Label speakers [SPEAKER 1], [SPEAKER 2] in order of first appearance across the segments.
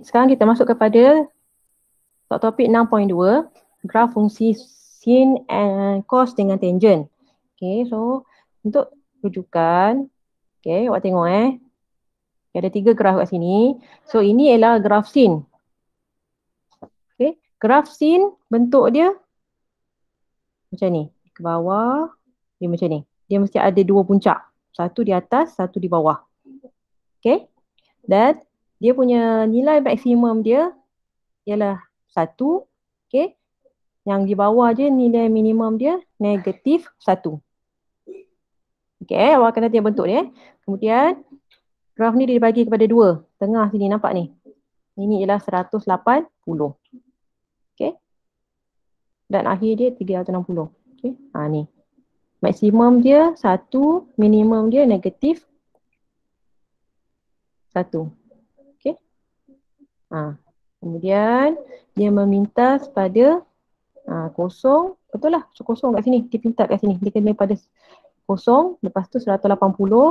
[SPEAKER 1] sekarang kita masuk kepada topik 6.2, graf fungsi sin and cos dengan tangent. Okay, so untuk rujukan, okay, awak tengok ada 3 graf kat sini. So ini ialah graf sin. Okay, graf sin bentuk dia macam ni. Ke bawah, dia macam ni. Dia mesti ada 2 puncak. Satu di atas, satu di bawah. Okay, dan dia punya nilai maksimum dia ialah 1. Okay, yang di bawah je nilai minimum dia negatif 1. Okay, awak akan tengok bentuk dia. Kemudian graf ni dia dibagi kepada 2. Tengah sini nampak ni. Ini ialah 180. Okay. Dan akhir dia 360. Okay. Ni. Maksimum dia 1, minimum dia negatif 1. Okay. Kemudian dia memintas pada kosong. Betul lah. So, kosong kat sini. Dia pintar kat sini. Dia kena pada kosong. Lepas tu 180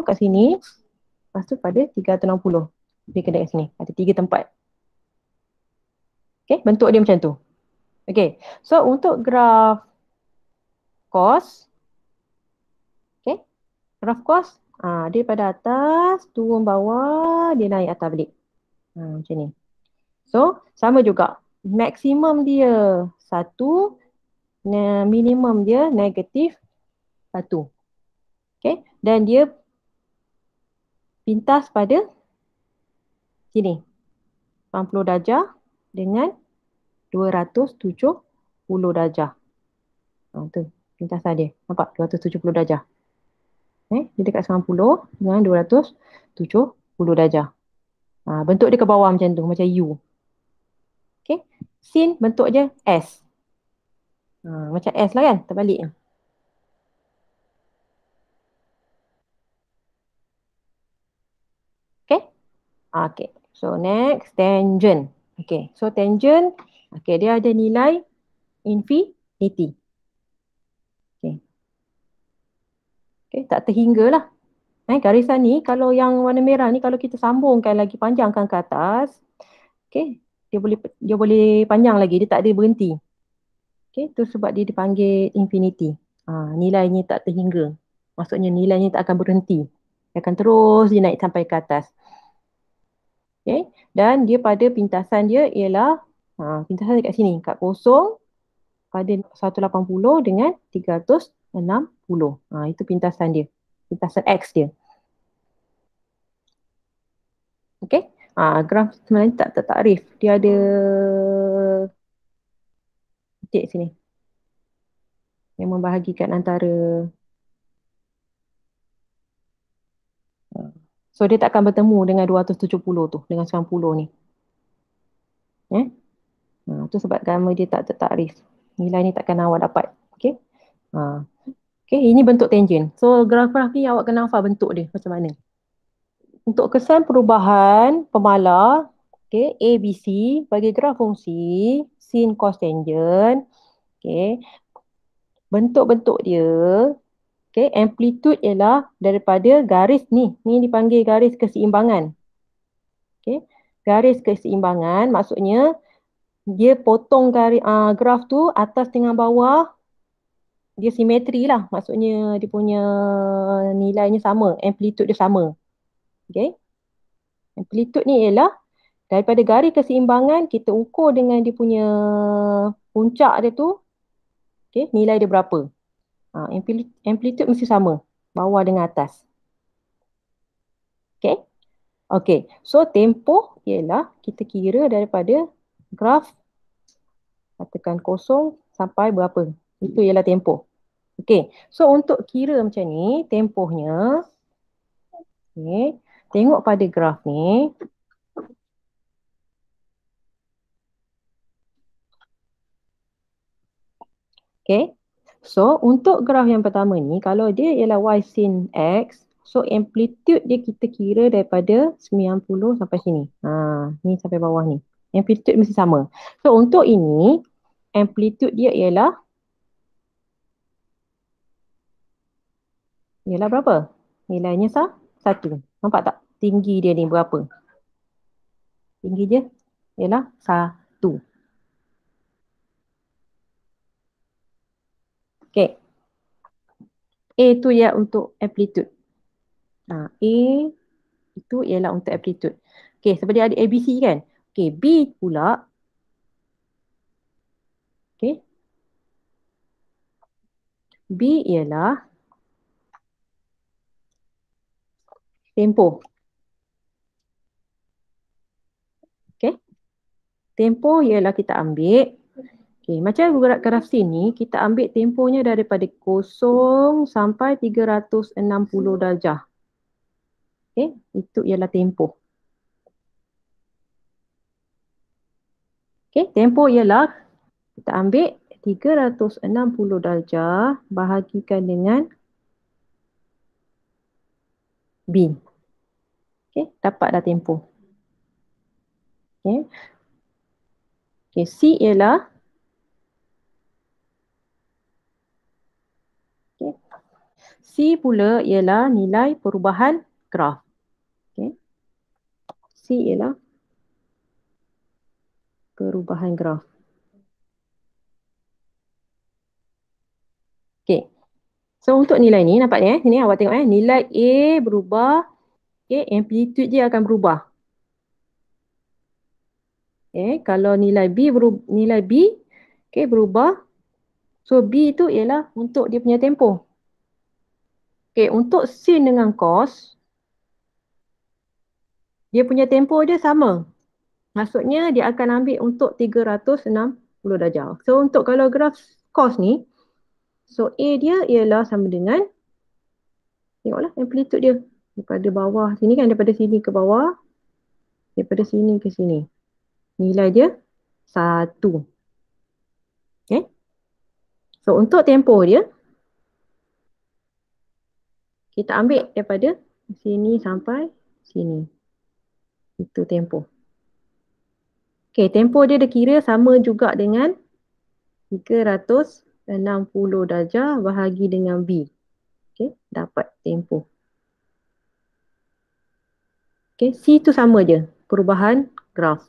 [SPEAKER 1] kat sini. Lepas tu pada 360. Dia kena kat sini. Ada 3 tempat. Okay. Bentuk dia macam tu. Okay. So untuk graf cos. Okay. Graf cos. Dia pada atas. Turun bawah. Dia naik atas balik. Macam ni. So sama juga. Maksimum dia 1. Minimum dia negatif 1. Okay. Dan dia pintas pada sini. 80 darjah dengan 270 darjah. Tu pintasan dia. Nampak? 270 darjah. Dia dekat 90 dengan 270 darjah. Bentuk dia ke bawah macam tu. Macam U. Okay. Sin bentuk dia S. Macam S lah kan? Terbalik. Okay. Okay. So next, tangent. Okay. So tangent. Okay. Dia ada nilai infinity. Okay. Okay. Tak terhingga lah. Garisan ni, kalau yang warna merah ni, kalau kita sambungkan lagi, panjangkan ke atas. Okay. Dia boleh panjang lagi. Dia tak ada berhenti. Okay. Tu sebab dia dipanggil infinity. Nilainya tak terhingga. Maksudnya nilainya tak akan berhenti. Dia akan terus dia naik sampai ke atas. Okay. Dan dia pada pintasan dia ialah pintasan dekat sini. Kat kosong pada 180 dengan 360. Itu pintasan dia. Pintasan X dia. Okay. Graf sebenarnya tak takrif. Dia ada titik sini. Yang membahagikan antara. So dia tak akan bertemu dengan 270 tu. Dengan 90 ni. Tu sebab gamma dia tak takrif. Nilai ni takkan awak dapat. Okay. Okay, ini bentuk tangent. So graf-graf ni awak kena hafal bentuk dia macam mana. Untuk kesan perubahan pemala, okay, A, B, C bagi graf fungsi sin, cos, tangent. Okay. Bentuk-bentuk dia, okay, amplitude ialah daripada garis ni. Ni dipanggil garis keseimbangan. Okay. Garis keseimbangan maksudnya dia potong graf tu atas dengan bawah. Dia simetri lah. Maksudnya dia punya nilainya sama. Amplitude dia sama. Okay. Amplitude ni ialah daripada garis keseimbangan kita ukur dengan dia punya puncak dia tu. Okay. Nilai dia berapa. Amplitude mesti sama. Bawah dengan atas. Okay. Okay. So tempoh ialah kita kira daripada graf katakan kosong sampai berapa. Itu ialah tempoh. Okay. So untuk kira macam ni, tempohnya. Okay. Tengok pada graf ni. Okay. So untuk graf yang pertama ni, kalau dia ialah Y sin X, so amplitude dia kita kira daripada 90 sampai sini. Ni sampai bawah ni. Amplitude mesti sama. So untuk ini, amplitude dia ialah berapa? Nilainya 1. Nampak tak? Tinggi dia ni berapa? Tinggi dia ialah 1. Okey. A tu ya untuk amplitude. A itu ialah untuk amplitude. Okey, seperti ada ABC kan? Okey, B pula. Okey. B ialah tempoh. Okey. Tempoh ialah kita ambil. Okey, macam graf sini, kita ambil tempohnya daripada 0 sampai 360 darjah. Okey, itu ialah tempoh. Okey, tempoh ialah kita ambil 360 darjah bahagikan dengan B. Okey, dapat dah tempoh. Okey. Okey, C ialah okay. C pula ialah nilai perubahan graf. Okey. C ialah perubahan graf. Okey. So untuk nilai ni nampak ni sini awak tengok nilai A berubah, okey, amplitude dia akan berubah. Kalau nilai B okey berubah. So B tu ialah untuk dia punya tempoh. Okey, untuk sin dengan cos dia punya tempoh dia sama. Maksudnya dia akan ambil untuk 360 darjah. So untuk kalau graf cos ni, so A dia ialah sama dengan, tengoklah amplitude dia. Daripada bawah sini kan, daripada sini ke bawah, daripada sini ke sini. Nilai dia 1. Okay. So untuk tempoh dia, kita ambil daripada sini sampai sini. Itu tempoh. Okay, tempoh dia kira sama juga dengan 360 darjah bahagi dengan B. Okay, dapat tempoh. Okay, C tu sama je, perubahan graf.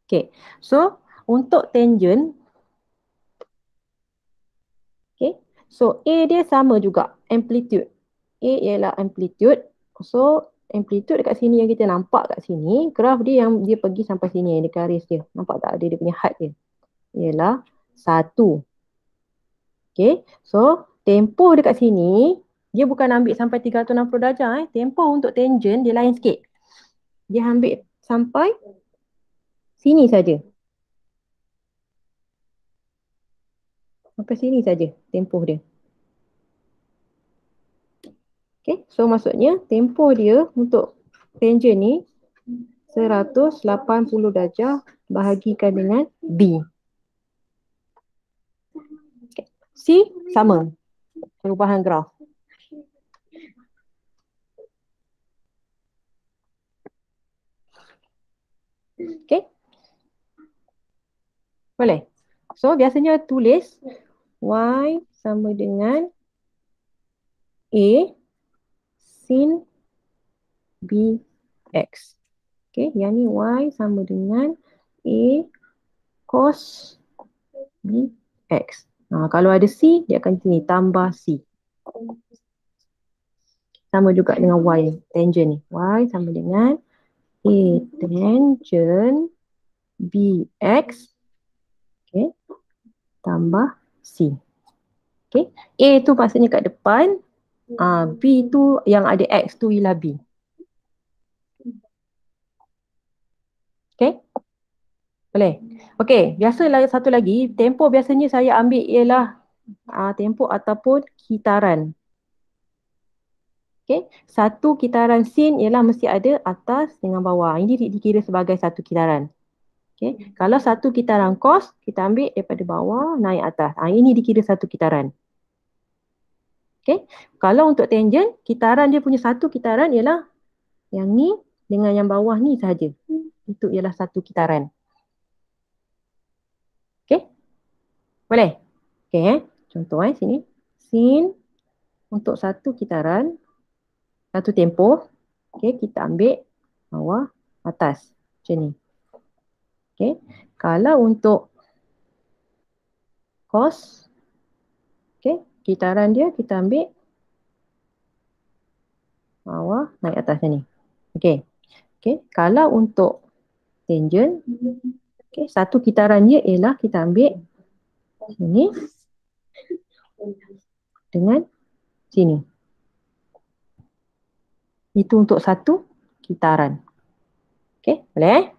[SPEAKER 1] Okay, so untuk tangent, okay, so A dia sama juga, amplitude. A ialah amplitude. So amplitude dekat sini yang kita nampak kat sini, graf dia yang dia pergi sampai sini, yang dia garis dia. Nampak tak ada dia punya had dia? Ialah 1. Okay, so tempoh dekat sini, dia bukan ambil sampai 360 darjah. Tempoh untuk tangent dia lain sikit. Dia ambil sampai sini saja. Sampai sini saja tempoh dia. Okay, so maksudnya tempoh dia untuk tangent ni 180 darjah bahagikan dengan B. Okay. C sama, perubahan graf. Okay, boleh. So biasanya tulis Y sama dengan A sin BX. Okay, yang ni Y sama dengan A cos BX. Kalau ada C, dia akan sini tambah C. Sama juga dengan Y, tangent ni. Y sama dengan A tangent BX, okay, tambah C. Okay, A tu maksudnya kat depan, B tu yang ada X tu ialah B. Okay, boleh. Okay, biasalah satu lagi, tempoh biasanya saya ambil ialah tempoh ataupun kitaran. Okay, satu kitaran sin ialah mesti ada atas dengan bawah. Ini dikira sebagai satu kitaran. Okay, kalau satu kitaran cos, kita ambil daripada bawah naik atas. Ini dikira satu kitaran. Okay, kalau untuk tangent, kitaran dia punya satu kitaran ialah yang ni dengan yang bawah ni sahaja. Itu ialah satu kitaran. Okay, boleh? Okay, contoh sini. Sin untuk satu kitaran satu tempoh. Okay, kita ambil bawah, atas. Macam ni. Okay. Kalau untuk cos, okay, kitaran dia kita ambil bawah, naik atas macam ni. Okay. Okay. Kalau untuk tangent, okay, satu kitaran dia ialah kita ambil sini dengan sini. Itu untuk satu kitaran. Okay, boleh?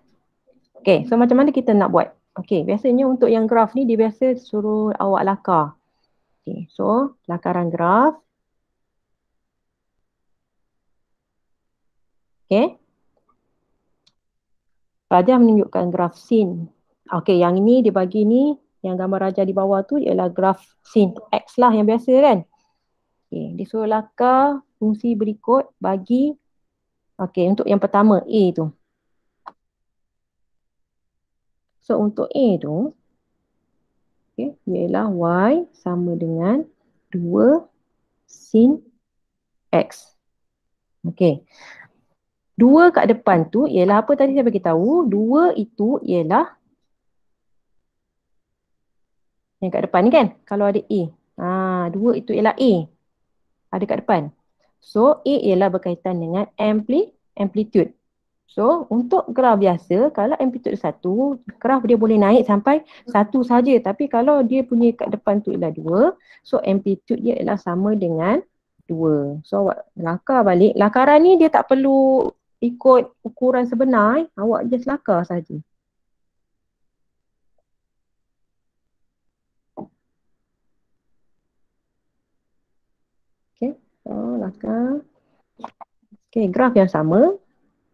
[SPEAKER 1] Okay, so macam mana kita nak buat? Okay, biasanya untuk yang graf ni dia biasa suruh awak lakar. Okay, so lakaran graf. Okay. Raja menunjukkan graf sin. Okay, yang ini dia bagi ni, yang gambar Raja di bawah tu ialah graf sin X lah yang biasa kan. Okay, dia suruh lakar fungsi berikut bagi, okay, untuk yang pertama A tu. So untuk A tu, okay, ialah Y sama dengan 2 sin X. Okay. 2 kat depan tu ialah apa tadi saya bagi tahu? 2 itu ialah yang kat depan ni kan? Kalau ada A. 2 itu ialah A. Ada kat depan. So, A ialah berkaitan dengan amplitude. So, untuk graf biasa, kalau amplitude 1, graf dia boleh naik sampai 1 saja. Tapi kalau dia punya kat depan tu ialah 2, so amplitude dia ialah sama dengan 2. So, awak lakar balik. Lakaran ni dia tak perlu ikut ukuran sebenar. Awak just lakar saja. Okay, so lakar. Okay, graf yang sama.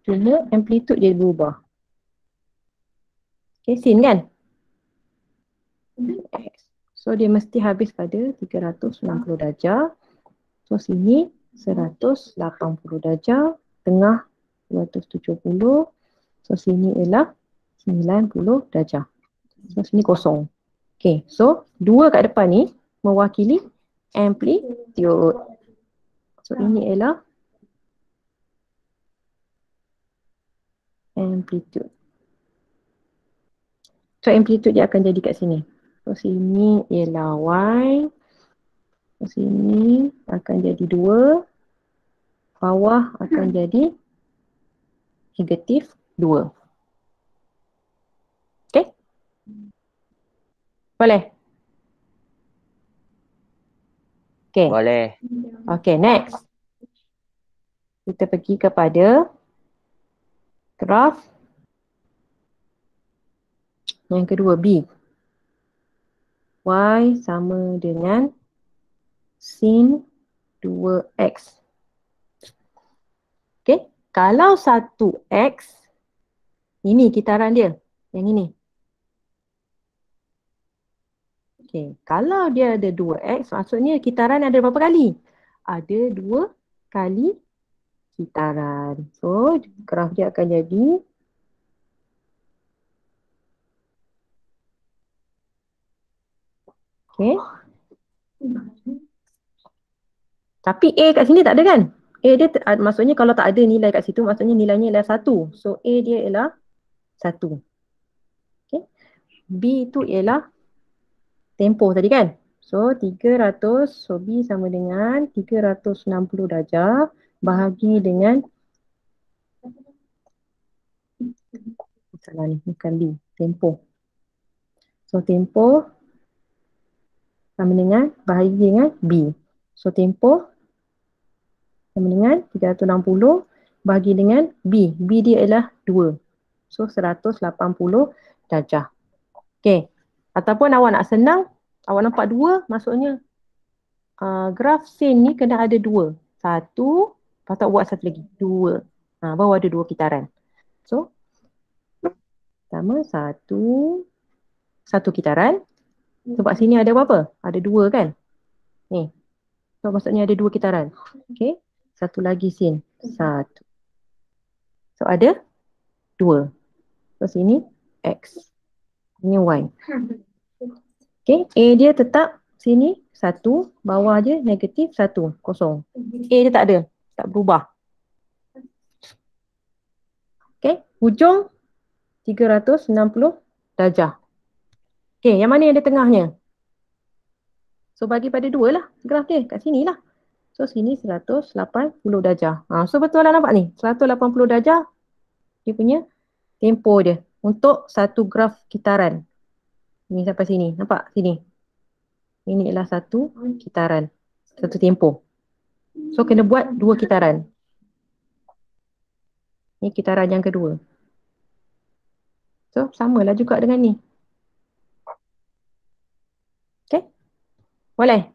[SPEAKER 1] Cuma amplitude dia berubah. Okay, sin kan? X. So dia mesti habis pada 360 darjah. So sini 180 darjah. Tengah 270. So sini ialah 90 darjah. So sini kosong. Okay, so 2 kat depan ni mewakili amplitude. So ini ialah amplitude. So amplitude dia akan jadi kat sini. So sini ialah Y. So sini akan jadi 2. Bawah akan jadi negatif 2. Okay? Boleh? Okay.
[SPEAKER 2] Boleh.
[SPEAKER 1] Okay, next. Kita pergi kepada graf yang kedua, B. Y sama dengan sin 2X. Okay, kalau 1X, ini kitaran dia, yang ini. Okay, kalau dia ada 2X, maksudnya kitaran ada berapa kali? Ada 2 kali kitaran. So, graf dia akan jadi okay. Tapi A kat sini tak ada kan? A dia maksudnya kalau tak ada nilai kat situ, maksudnya nilainya ialah 1. So, A dia ialah 1. Okay. B tu ialah tempoh tadi kan? So, 300, so B sama dengan 360 darjah bahagi dengan salah ni, bukan B, tempoh. So, tempoh sama dengan bahagi dengan B. So, tempoh sama dengan 360 bahagi dengan B. B dia ialah 2. So, 180 darjah. Okay. Ataupun awak nak senang, awak nampak 2, maksudnya graf sin ni kena ada 2. 1, lepas tu buat satu lagi. 2. Baru ada 2 kitaran. So, pertama 1 kitaran. Sebab sini ada berapa? Ada 2 kan? Ni. So, maksudnya ada 2 kitaran. Okay. Satu lagi sin. 1. So, ada 2. So, sini X. Ini Y. Okay. A dia tetap sini 1. Bawah je negatif 1. Kosong. A dia tak ada. Tak berubah. Okay, ujung 360 darjah. Okay, yang mana yang ada tengahnya? So, bagi pada 2 lah graf dia, kat sini lah. So, sini 180 darjah. So, betul lah nampak ni. 180 darjah dia punya tempoh dia untuk satu graf kitaran. Ni sampai sini. Nampak sini? Ini adalah satu kitaran. Satu tempoh. So, kena buat 2 kitaran. Ni kitaran yang kedua. So, samalah juga dengan ni. Okay? Boleh?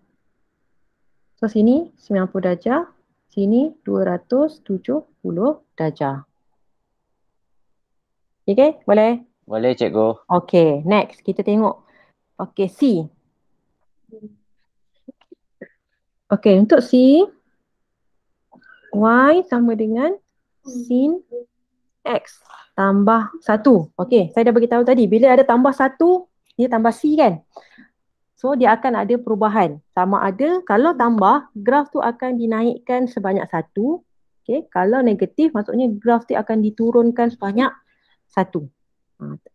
[SPEAKER 1] So, sini 90 darjah. Sini 270 darjah. Okay? Boleh?
[SPEAKER 2] Boleh, cikgu.
[SPEAKER 1] Okay, next. Kita tengok. Okay, C. Okay, untuk C, Y sama dengan sin X tambah 1. Okay, saya dah beritahu tadi. Bila ada tambah 1, dia tambah C kan? So, dia akan ada perubahan. Sama ada, kalau tambah, graf tu akan dinaikkan sebanyak 1. Okay, kalau negatif, maksudnya graf tu akan diturunkan sebanyak 1.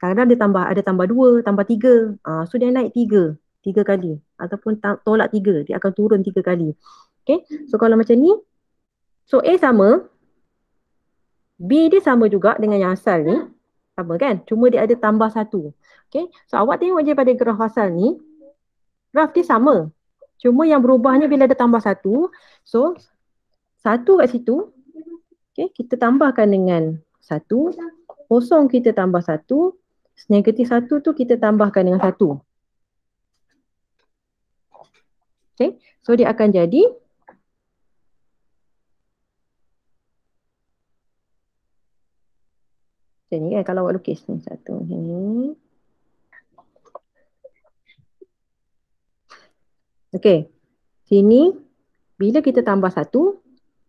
[SPEAKER 1] Kadang-kadang dia ada tambah 2, tambah 3. So, dia naik 3 kali. Ataupun tolak 3, dia akan turun 3 kali. Okay, so kalau macam ni, so A sama, B dia sama juga dengan yang asal ni. Sama kan? Cuma dia ada tambah 1. Okay, so awak tengok je pada graf asal ni, graf dia sama. Cuma yang berubahnya bila ada tambah 1. So, 1 kat situ, okay, kita tambahkan dengan 1. Kosong kita tambah 1. Negatif 1 tu kita tambahkan dengan 1. Okay, so dia akan jadi macam ni kan kalau awak lukis ni. 1 ni. Okay, sini bila kita tambah 1,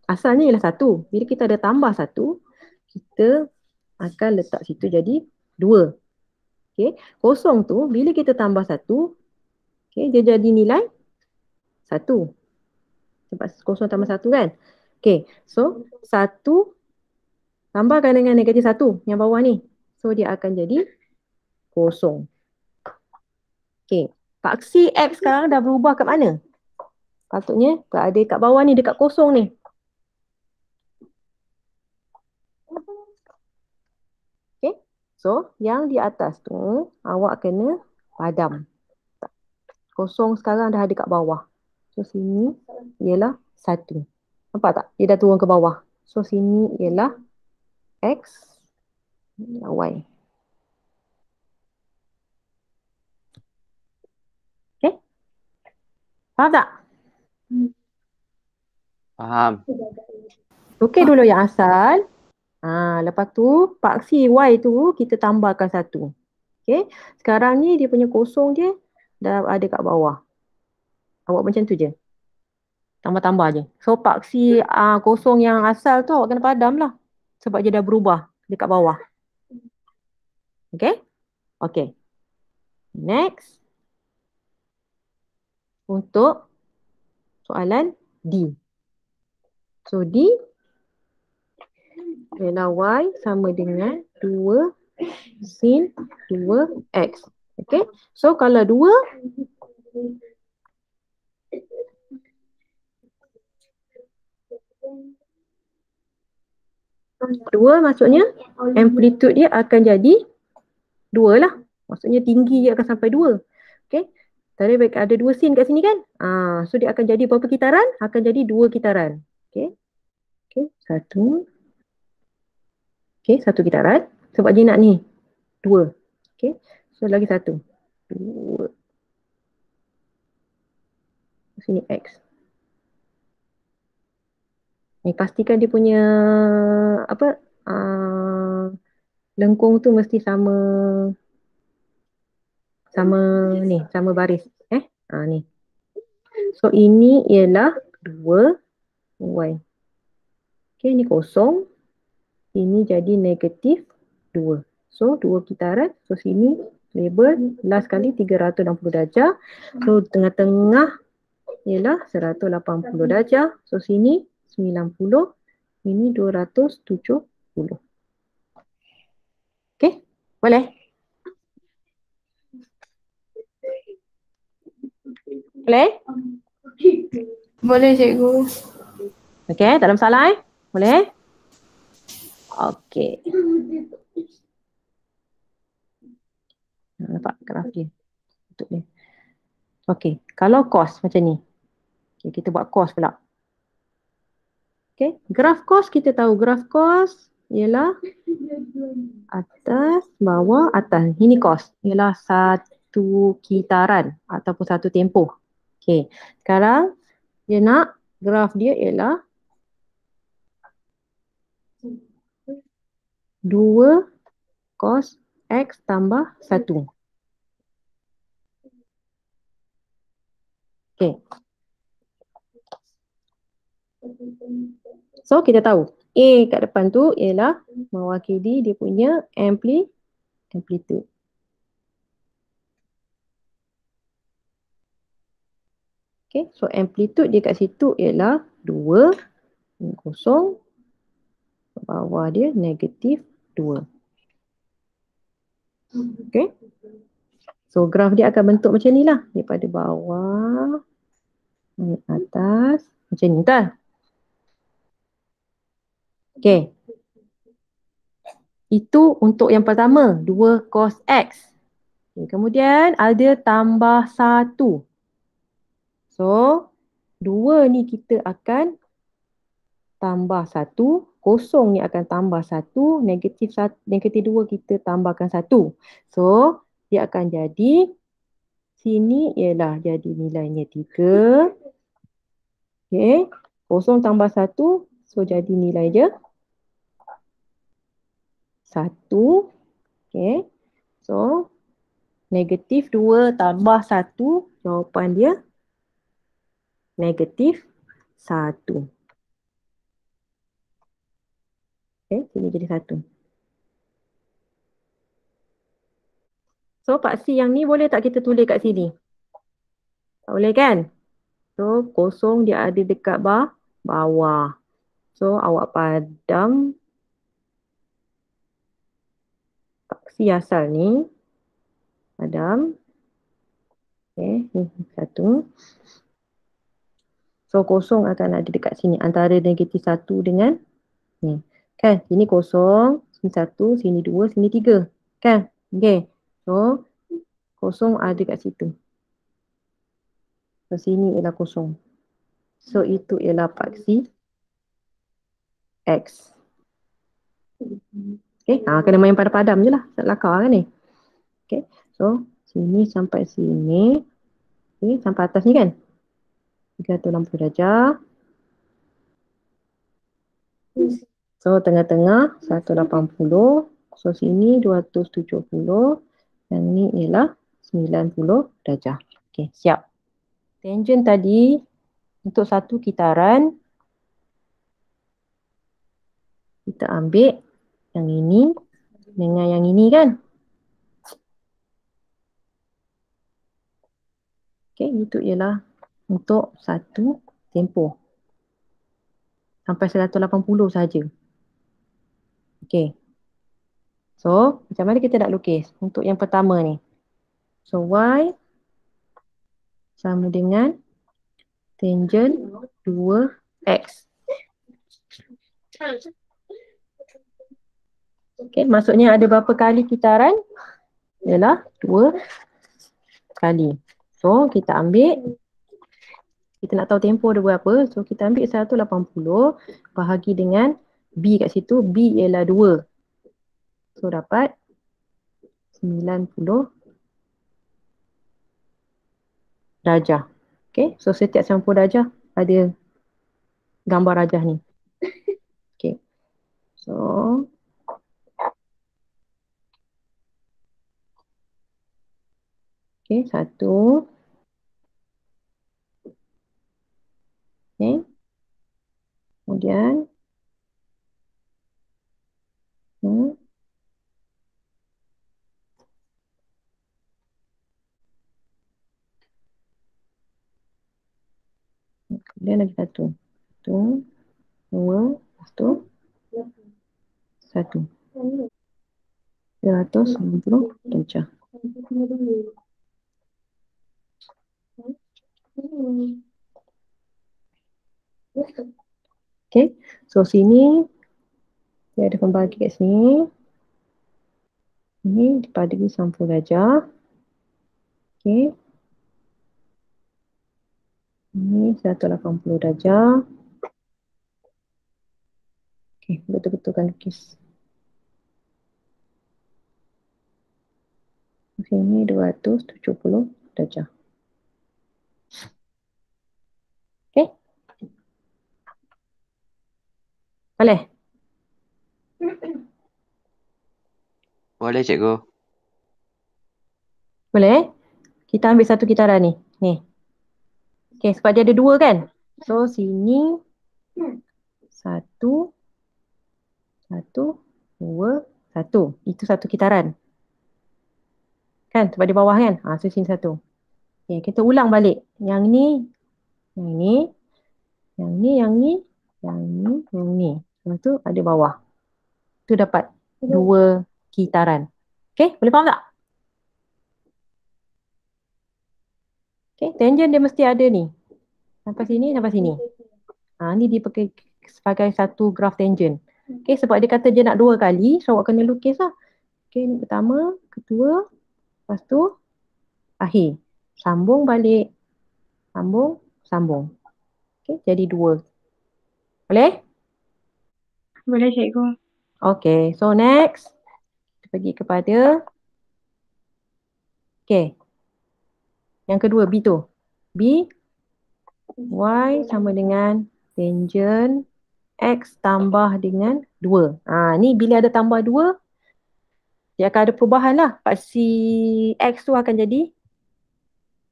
[SPEAKER 1] asalnya ialah 1. Bila kita ada tambah 1, kita akan letak situ jadi 2. Okay, kosong tu bila kita tambah 1, okay, dia jadi nilai 1. Sebab kosong tambah 1 kan. Okay, so 1 tambahkan dengan negatif 1 yang bawah ni. So dia akan jadi kosong. Okay, paksi X sekarang dah berubah kat mana? Patutnya ada kat bawah ni, dekat kosong ni. Okay, so yang di atas tu awak kena padam. Kosong sekarang dah ada kat bawah. So sini ialah 1. Nampak tak? Dia dah turun ke bawah. So sini ialah X, Y. Okay? Faham tak?
[SPEAKER 2] Faham.
[SPEAKER 1] Okey dulu yang asal. Lepas tu paksi Y tu kita tambahkan 1. Okay? Sekarang ni dia punya kosong dia dah ada kat bawah. Awak macam tu je. Tambah-tambah je. So paksi kosong yang asal tu awak kena padam lah. Sebab dia dah berubah dekat bawah. Okay? Okay. Next. Untuk soalan D. So D ialah Y sama dengan 2 sin 2X. Okay? So kalau 2, maksudnya amplitude dia akan jadi 2 lah. Maksudnya tinggi dia akan sampai 2. Okay? Tadi ada 2 sin kat sini kan? So dia akan jadi berapa kitaran? Akan jadi 2 kitaran. Okay? Okay, 1. Okay, 1 kitaran. Sebab dia nak ni 2. Okay, so lagi 1. 2. Sini X. Ni pastikan dia punya apa lengkung tu mesti sama ni, sama baris. Ni. So ini ialah 2 Y. Okay, ni kosong. Ini jadi negatif 2. So 2 kitaran. So sini label last kali 360 darjah. So tengah-tengah ialah 180 darjah. So sini 90. Ini 270. Boleh? Boleh?
[SPEAKER 2] Boleh, cikgu.
[SPEAKER 1] Okey, tak ada masalah Boleh? Okey. Nampak graf dia. Untuk dia. Okey, kalau kos macam ni. Okay, kita buat kos pula. Okey, graf kos kita tahu graf kos ialah atas, bawah, atas. Ini kos. Ialah satu kitaran ataupun satu tempoh. Okey, sekarang dia nak graf dia ialah 2 cos X tambah 1. Okey. So, kita tahu A kat depan tu ialah mewakili dia punya amplitude. Okay, so amplitude dia kat situ ialah 2, kosong, bawah dia negatif 2. Okay, so graf dia akan bentuk macam ni lah. Daripada bawah, naik atas, macam ni kan? Okay, itu untuk yang pertama, 2 cos X. Okay, kemudian ada tambah 1. So, 2 ni kita akan tambah 1, kosong ni akan tambah 1, negatif 2 kita tambahkan 1. So, dia akan jadi, sini ialah jadi nilainya 3. Okay, kosong tambah 1, so jadi nilai dia 1. Okay, so negatif 2 tambah 1, jawapan dia negatif 1. Okay, sini jadi 1. So, paksi yang ni boleh tak kita tulis kat sini? Tak boleh kan? So, kosong dia ada dekat bawah. So, awak padam paksi asal ni. Padam. Okay, ni 1. So, kosong akan ada dekat sini. Antara negatif 1 dengan ni. Kan? Sini kosong, sini 1, sini 2, sini 3. Kan? Okay. So, kosong ada kat situ. So, sini ialah kosong. So, itu ialah paksi X. Okay, kena main padam-padam je lah. Tak lakar kan ni. Okay, so sini sampai sini. Okay, sampai atas ni kan. 360 darjah. So, tengah-tengah 180. So, sini 270. Yang ni ialah 90 darjah. Okay, siap. Tangent tadi untuk satu kitaran. Kita ambil yang ini dengan yang ini kan. Okay, itu ialah untuk satu tempoh. Sampai 180 saja. Okay. So, macam mana kita nak lukis untuk yang pertama ni? So, Y sama dengan tangent 2X. Okay, maksudnya ada berapa kali kitaran? Ialah 2 kali. So, kita ambil, kita nak tahu tempoh dia berapa. So, kita ambil 180 bahagi dengan B kat situ. B ialah 2. So, dapat 90 darjah. Okay, so setiap 90 darjah ada gambar rajah ni. Okay, so okay, 1. Okay, kemudian kemudian lagi 1. 1, 2, lepas tu 1. 390 darjah. Okay, so sini dia ada pembagi kat sini. Ini dipadu 90 darjah. Okay. Ini 180 darjah. Okay, betul-betulkan lukis. Sini 270 darjah. Okay. Boleh?
[SPEAKER 3] Boleh, cikgu.
[SPEAKER 1] Boleh? Kita ambil satu kitaran ni. Ni. Okay, sebab dia ada dua kan? So, sini satu, dua, satu. Itu satu kitaran. Kan? Sebab di bawah kan? So sini satu. Okay, kita ulang balik. Yang ni, yang ni, yang ni, yang ni, yang ni, yang ni. Lepas tu ada bawah. Tu dapat dua kitaran. Okay, boleh faham tak? Okay, tangent dia mesti ada ni. Sampai sini, sampai sini. Ni dia pakai sebagai satu graf tangent. Okay, sebab dia kata dia nak dua kali, so awak kena lukis lah. Okay, ni pertama, kedua, lepas tu akhir. Sambung balik. Sambung, sambung. Okay, jadi dua. Boleh?
[SPEAKER 2] Boleh, cikgu.
[SPEAKER 1] Okay, so next. Kita pergi kepada okay. Yang kedua, B tu. B, Y sama dengan tangent X tambah dengan 2. Ni bila ada tambah 2, dia akan ada perubahan lah. Paksi X tu akan jadi,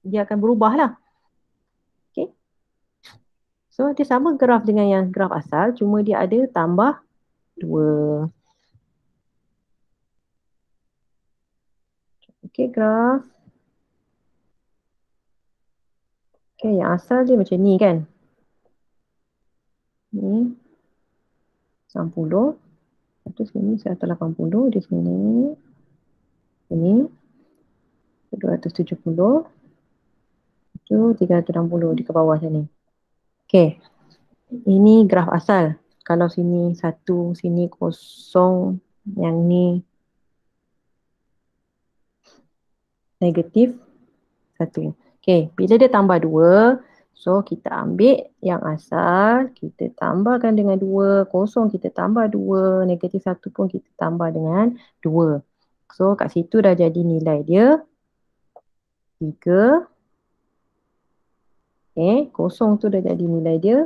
[SPEAKER 1] dia akan berubah lah. Okay. So, dia sama graf dengan yang graf asal, cuma dia ada tambah 2. Okay, graf. Okay, yang asal dia macam ni kan. Ni 90. Lepas sini 180. Di sini. Ini 270. Itu 360 di ke bawah sini. Okay. Ini graf asal. Kalau sini 1, sini kosong, yang ni negatif 1. Okay, bila dia tambah 2, so kita ambil yang asal, kita tambahkan dengan 2, kosong kita tambah 2, negatif 1 pun kita tambah dengan 2. So kat situ dah jadi nilai dia 3. Okay, kosong tu dah jadi nilai dia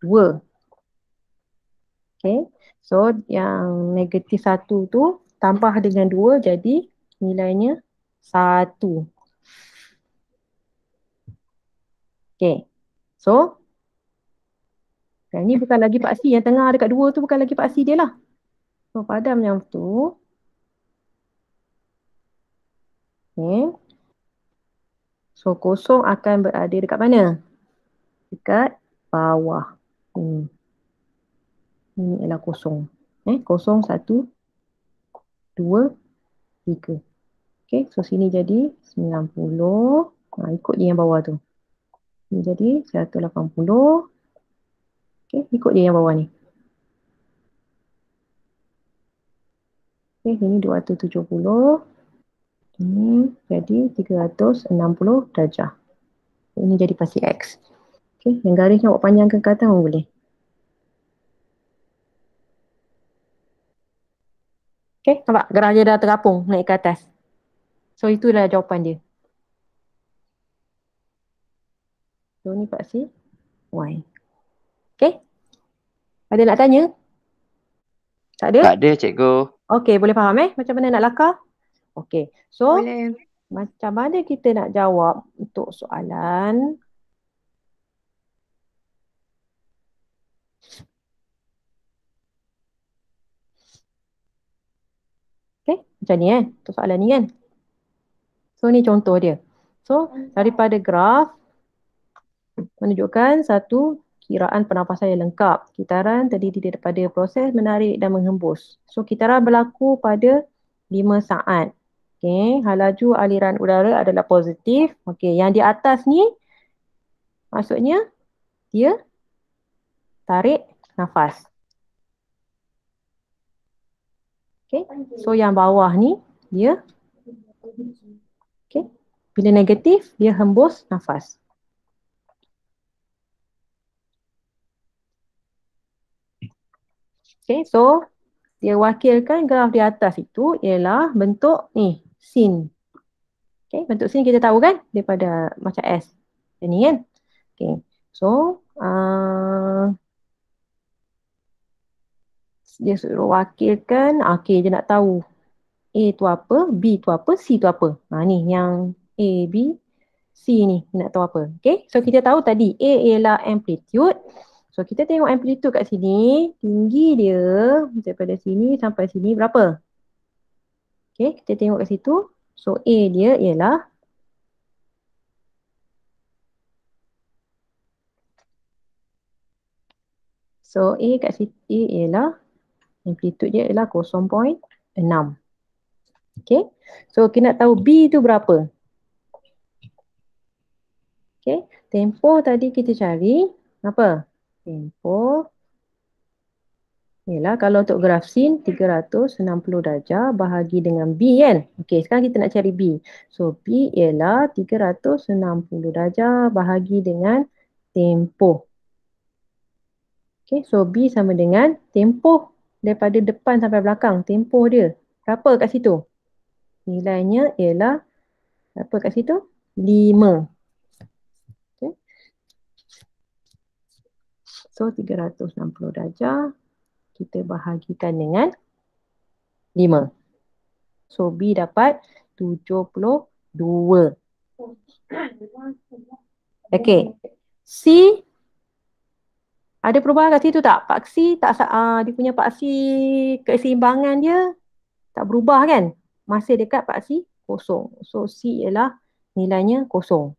[SPEAKER 1] 2. Okay, so yang negatif 1 tu tambah dengan 2 jadi nilainya 1. Okay, so yang ni bukan lagi paksi, yang tengah dekat 2 tu bukan lagi paksi dia lah. So padam yang tu. Okay. So kosong akan berada dekat mana? Dekat bawah. Ini ialah kosong. Kosong, 1, 2, 3. Okay, so sini jadi 90. Ikut dia yang bawah tu. Ini jadi 180. Okay, ikut dia yang bawah ni. Okay, sini 270. Ini jadi 360 darjah. Ini jadi pasti X. Okay, yang garisnya awak panjangkan ke atas pun boleh. Okay, nampak? Gerah dia dah terapung naik ke atas. So, itu dah jawapan dia. So, ni paksi Y. Okay? Ada nak tanya? Tak ada?
[SPEAKER 3] Tak ada, cikgu.
[SPEAKER 1] Okay, boleh faham macam mana nak lakar? Okay, so
[SPEAKER 2] Boleh.
[SPEAKER 1] macam mana kita nak jawab untuk soalan? Okay, macam ni untuk soalan ni kan. So, ni contoh dia. So, daripada graf menunjukkan satu kiraan pernafasan yang lengkap. Kitaran terdiri daripada proses menarik dan menghembus. So kitaran berlaku pada 5 saat. Okey, laju aliran udara adalah positif. Okey, yang di atas ni maksudnya dia tarik nafas. Okey, so yang bawah ni dia okey, bila negatif dia hembus nafas. Okay, so dia wakilkan graf di atas itu ialah bentuk ni, sin. Okay, bentuk sin kita tahu kan daripada macam S. Ini kan. Okay, so dia suruh wakilkan, okay, dia nak tahu A tu apa, B tu apa, C tu apa. Ni yang A, B, C ni nak tahu apa. Okay, so kita tahu tadi A ialah amplitude. So kita tengok amplitude kat sini, tinggi dia daripada sini sampai sini berapa? Okay, kita tengok kat situ. So A dia ialah A kat situ A ialah amplitude dia ialah 0.6. Okay, so kita nak tahu B tu berapa? Okay, tempoh tadi kita cari apa? Tempoh ialah kalau untuk graf sin 360 darjah bahagi dengan B kan. Okay, sekarang kita nak cari B. So B ialah 360 darjah bahagi dengan tempoh. Okay, so B sama dengan tempoh daripada depan sampai belakang. Tempoh dia berapa kat situ? Nilainya ialah berapa kat situ? 5. Okay. So 360 darjah kita bahagikan dengan 5. So B dapat 72. Okay. C ada perubahan kat situ tak? Paksi tak, dia punya paksi keseimbangan dia tak berubah kan? Masih dekat paksi kosong. So C ialah nilainya kosong.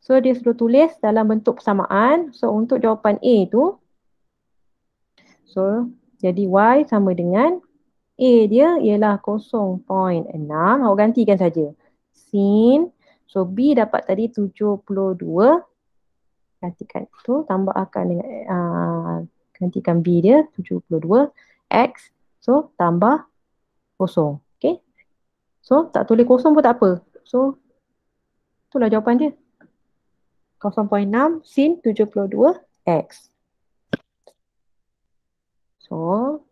[SPEAKER 1] So dia suruh tulis dalam bentuk persamaan. So untuk jawapan A tu, so jadi Y sama dengan A dia ialah 0.6. Awak gantikan saja. Sin. So B dapat tadi 72. Gantikan tu, tambah akan dengan gantikan B dia 72. X. So tambah kosong. Okay. So tak tulis kosong pun tak apa. So itulah jawapan dia. 0.6 sin 72 X. So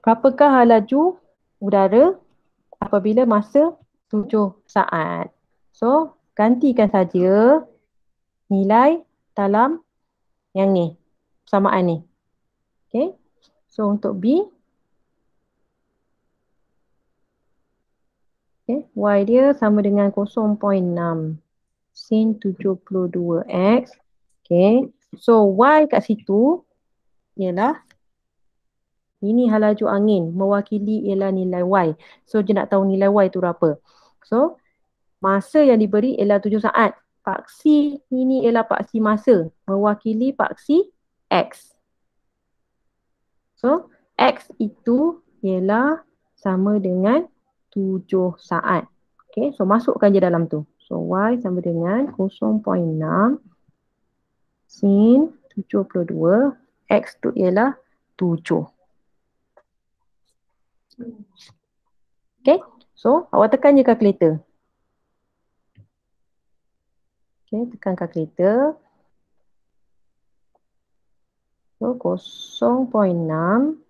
[SPEAKER 1] berapakah laju udara apabila masa 7 saat? So gantikan saja nilai dalam yang ni, persamaan ni. Okay. So untuk B, okay, Y dia sama dengan 0.6 sin 72 X. Okay. So Y kat situ ialah ini laju angin, mewakili ialah nilai Y. So dia nak tahu nilai Y tu berapa. So masa yang diberi ialah 7 saat. Paksi ini ialah paksi masa, mewakili paksi X. So X itu ialah sama dengan 7 saat. Okay, so masukkan je dalam tu. So Y sama dengan 0.6 sin 72. X tu ialah 7. Okay, so awak tekan je kalkulator. Okay, tekan kalkulator. So 0.6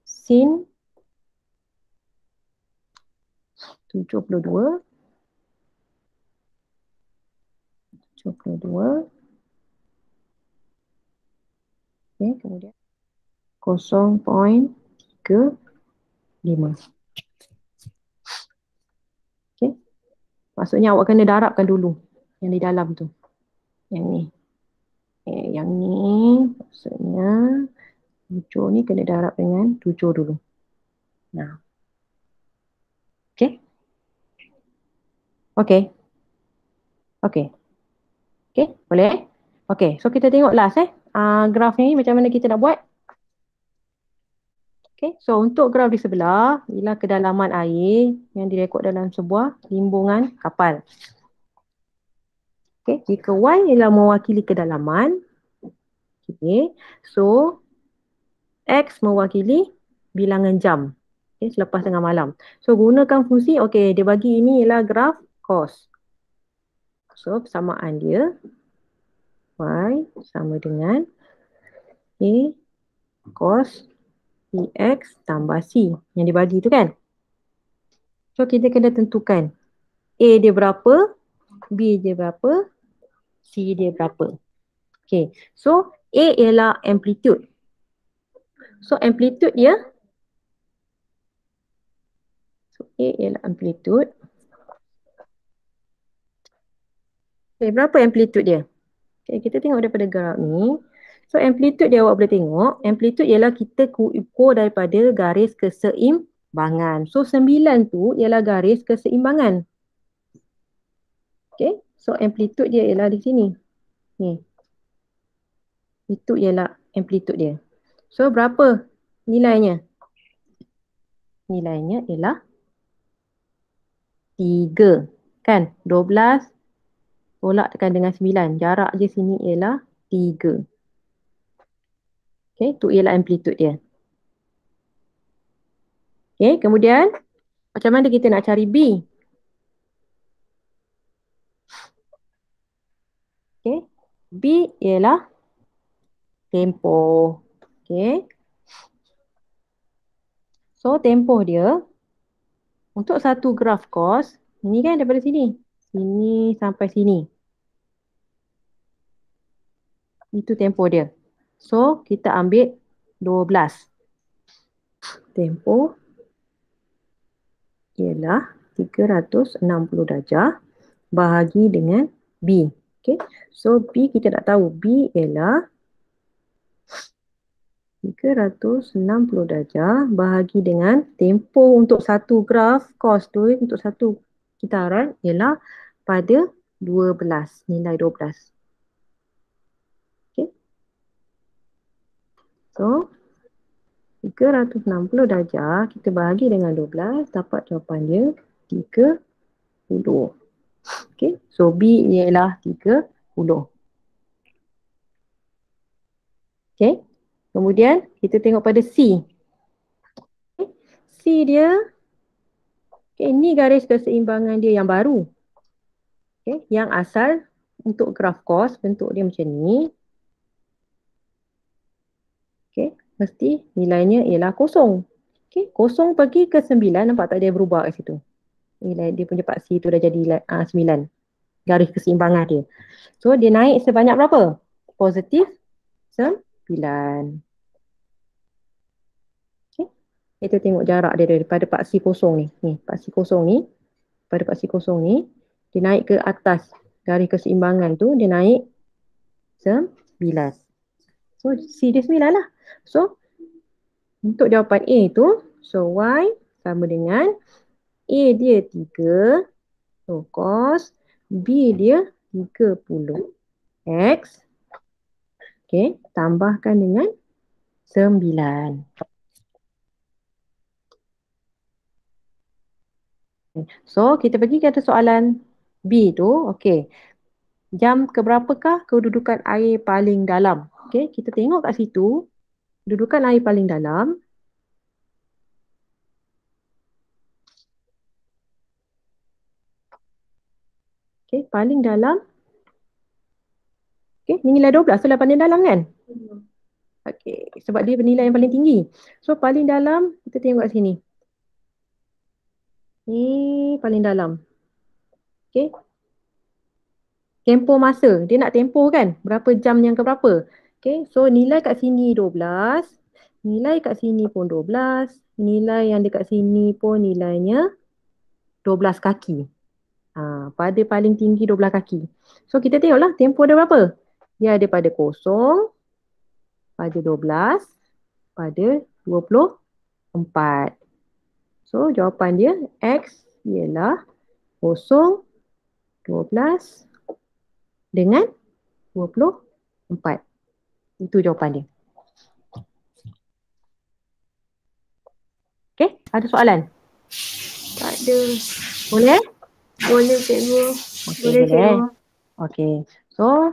[SPEAKER 1] sin 72. 72. Okay, kemudian 0.35. Okay, maksudnya awak kena darabkan dulu yang di dalam tu. Yang ni. Yang ni maksudnya 7 ni kena darab dengan 7 dulu. Nah. Okay. Okay. Okay. Okay, boleh? Okay, so kita tengok last graf ni macam mana kita nak buat. Okay, so untuk graf di sebelah ialah kedalaman air yang direkod dalam sebuah limbungan kapal. Okay, jika Y ialah mewakili kedalaman, okay, so X mewakili bilangan jam. Okay, selepas tengah malam. So gunakan fungsi, okay, dia bagi ini ialah graf cos. So persamaan dia Y sama dengan A cos X tambah C yang dibagi tu kan. So kita kena tentukan A dia berapa, B dia berapa, C dia berapa. Okay, so A ialah amplitude. So amplitude dia, so A ialah amplitude. Okay, berapa amplitude dia? Okay, kita tengok daripada graf ni. So amplitude dia awak boleh tengok. Amplitude ialah kita ukur daripada garis keseimbangan. So 9 tu ialah garis keseimbangan. Okay, so amplitude dia ialah di sini. Ni. Itu ialah amplitude dia. So berapa nilainya? Nilainya ialah 3. Kan? 12 tolak tekan dengan 9. Jarak je sini ialah 3. Okay, itu ialah amplitude dia. Okay, kemudian macam mana kita nak cari B? Okay, B ialah tempoh. Okay. So tempoh dia untuk satu graf cos, ini kan daripada sini. Sini sampai sini. Itu tempoh dia. So kita ambil 12. Tempoh ialah 360 darjah bahagi dengan B. Okay. So B kita tak tahu. B ialah 360 darjah bahagi dengan tempoh untuk satu graf cos tu, untuk satu kitaran ialah pada 12. Nilai 12. Okay. So 360 darjah kita bahagi dengan 12, dapat jawapan dia 30. Okay, so B ialah 30. Okay, kemudian kita tengok pada C. Okay. C dia, okay, ini garis keseimbangan dia yang baru. Okay, yang asal untuk graf cos bentuk dia macam ni. Okay, mesti nilainya ialah kosong. Okay, kosong pergi ke 9, nampak tak dia berubah kat situ. Nilai dia punya paksi tu dah jadi 9. Garis keseimbangan dia. So dia naik sebanyak berapa? Positif 9. Okay. Kita tengok jarak dia daripada paksi kosong ni. Ni paksi kosong ni. Pada paksi kosong ni. Dia naik ke atas garis keseimbangan tu. Dia naik 9. So C dia 9 lah. So untuk jawapan A tu. So Y sama dengan A dia 3. So cos B dia 30. X. Okay, tambahkan dengan 9. So, kita pergi ke atas soalan B tu. Okay, jam keberapakah kedudukan air paling dalam? Okay, kita tengok kat situ. Kedudukan air paling dalam. Okay, paling dalam. Okay, ni nilai 12. So, paling dalam kan? Okay, sebab dia bernilai yang paling tinggi. So, paling dalam, kita tengok kat sini. Ni paling dalam. Okay. Tempoh masa. Dia nak tempoh kan? Berapa jam yang keberapa? Okay, so nilai kat sini 12. Nilai kat sini pun 12. Nilai yang dekat sini pun nilainya 12 kaki. Pada paling tinggi 12 kaki. So kita tengoklah tempoh dia berapa. Dia ada pada 0, pada 12, pada 24. So jawapan dia X ialah 0, 12 dengan 24. Itu jawapan dia. Okay, ada soalan?
[SPEAKER 2] Tak ada.
[SPEAKER 1] Boleh?
[SPEAKER 2] Boleh cikgu.
[SPEAKER 1] Okay,
[SPEAKER 2] Boleh cikgu.
[SPEAKER 1] Okay. So,